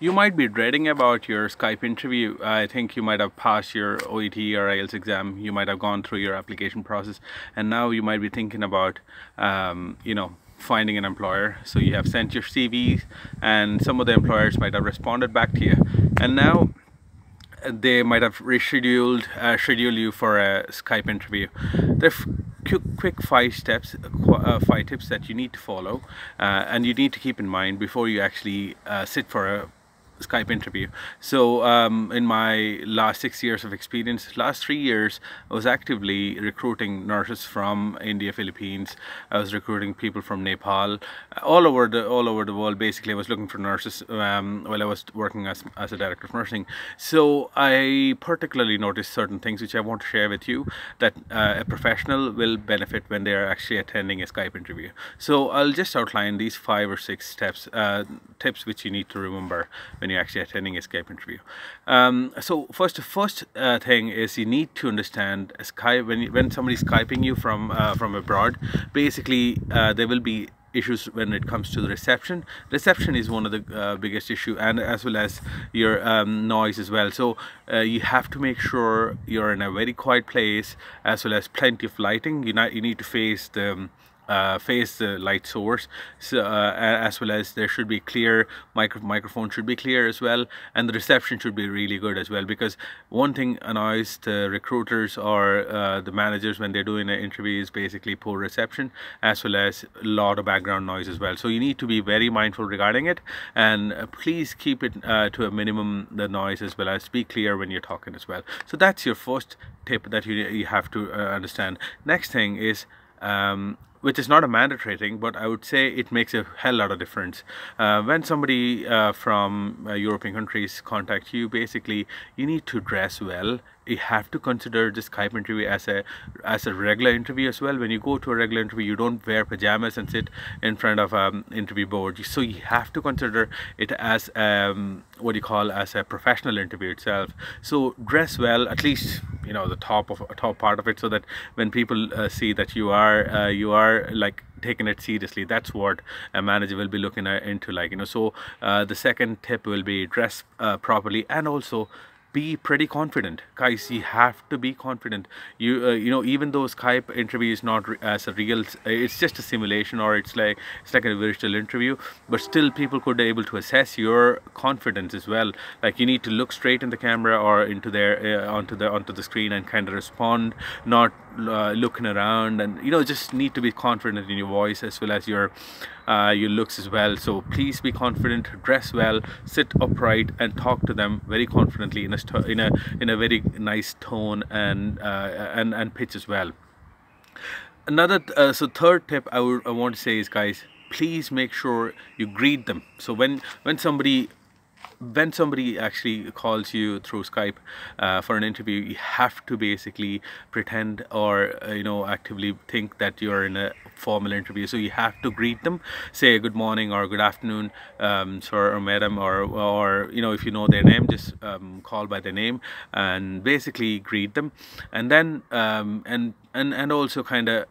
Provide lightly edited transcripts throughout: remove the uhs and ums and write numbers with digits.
You might be dreading about your Skype interview. I think you might have passed your OET or IELTS exam. You might have gone through your application process, and now you might be thinking about, finding an employer. So you have sent your CV, and some of the employers might have responded back to you, and now they might have rescheduled schedule you for a Skype interview. There are quick 5 steps, 5 tips that you need to follow, and you need to keep in mind before you actually sit for a Skype interview. So in my last 6 years of experience, last 3 years I was actively recruiting nurses from India, Philippines. I was recruiting people from Nepal, all over the world. Basically I was looking for nurses while I was working as a director of nursing. So I particularly noticed certain things which I want to share with you that a professional will benefit when they are actually attending a Skype interview. So I'll just outline these 5 or 6 steps, tips which you need to remember when you're actually attending a Skype interview. So first thing is you need to understand Skype. When somebody's Skyping you from abroad, basically there will be issues when it comes to the reception. Reception is one of the biggest issue, and as well as your noise as well. So you have to make sure you're in a very quiet place, as well as plenty of lighting. You need to face the light source, so as well as there should be clear microphone should be clear as well, and the reception should be really good as well, because one thing annoys the recruiters or the managers when they're doing an interview is basically poor reception, as well as a lot of background noise as well. So you need to be very mindful regarding it, and please keep it to a minimum, the noise, as well as be clear when you're talking as well. So that's your first tip that you have to understand. Next thing is which is not a mandatory thing, but I would say it makes a hell lot of difference. When somebody from European countries contact you, basically you need to dress well. You have to consider the Skype interview as a regular interview as well. When you go to a regular interview, you don't wear pajamas and sit in front of interview board. So you have to consider it as what you call as a professional interview itself. So dress well, at least the top part of it, so that when people see that you are like taking it seriously, that's what a manager will be looking into, So the second tip will be dress properly, and also be pretty confident, guys. You have to be confident. Even though Skype interview is not as a real, it's just a simulation, or it's like a virtual interview, but still people could be able to assess your confidence as well. Like, you need to look straight in the camera or into their onto the screen and kind of respond, not looking around, and just need to be confident in your voice as well as your looks as well. So please be confident, dress well, sit upright, and talk to them very confidently in a very nice tone and pitch as well. Third tip I want to say is, guys, please make sure you greet them. So when somebody actually calls you through Skype for an interview, you have to basically pretend or actively think that you're in a formal interview. So you have to greet them, say good morning or good afternoon, sir or madam, or if you know their name, just call by their name and basically greet them. And then and also kind of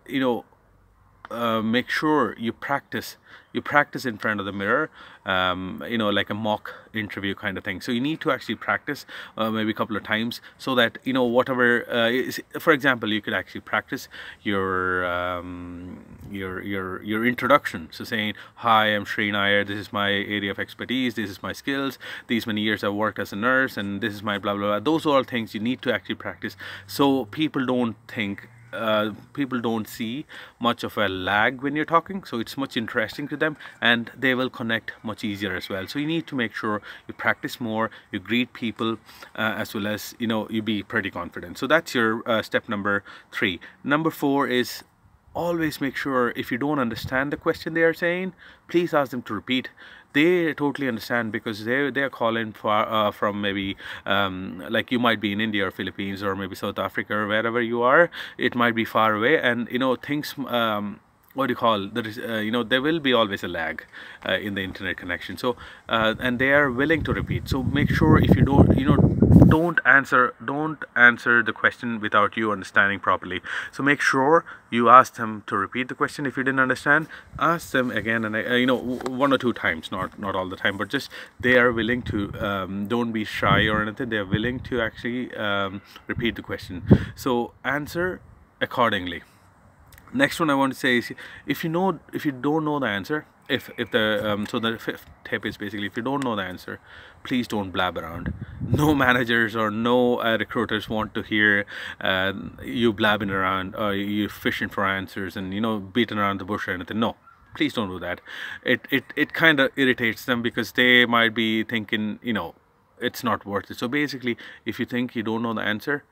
make sure you practice in front of the mirror, like a mock interview kind of thing. So you need to actually practice maybe a couple of times, so that whatever for example, you could actually practice your introduction. So saying, hi, I'm Sri Nair, this is my area of expertise, this is my skills, these many years I've worked as a nurse, and this is my blah blah blah. Those are all things you need to actually practice, so people don't see much of a lag when you're talking, so it's much interesting to them, and they will connect much easier as well. So you need to make sure you practice more, you greet people, as well as you be pretty confident. So that's your step number 3. Number 4 is, always make sure, if you don't understand the question they are saying, please ask them to repeat. They totally understand, because they're calling from maybe like, you might be in India or Philippines or maybe South Africa or wherever you are. It might be far away, and things what do you call, there is there will be always a lag in the internet connection. So and they are willing to repeat. So make sure, if you don't, don't answer the question without you understanding properly. So make sure you ask them to repeat the question. If you didn't understand, ask them again, and one or two times, not all the time, but just they are willing to, don't be shy or anything, they are willing to actually repeat the question. So answer accordingly. Next one I want to say is, if you don't know the answer, if the so the fifth tip is basically, if you don't know the answer, please don't blab around. No managers or no recruiters want to hear you blabbing around, or you fishing for answers and beating around the bush or anything. No, please don't do that. It kind of irritates them, because they might be thinking it's not worth it. So basically, if you think you don't know the answer,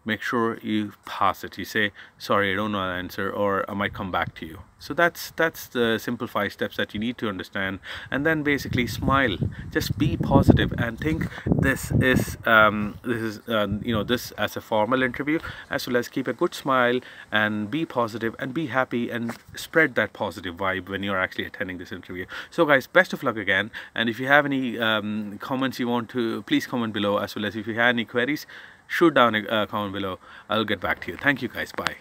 make sure you pass it. You say, sorry, I don't know the answer, or I might come back to you. So that's the simple 5 steps that you need to understand. And then basically smile, just be positive, and think this is this as a formal interview, as well as keep a good smile and be positive and be happy and spread that positive vibe when you're actually attending this interview. So guys, best of luck again, and if you have any comments you want to, please comment below, as well as if you have any queries, shoot down a comment below. I'll get back to you. Thank you guys. Bye.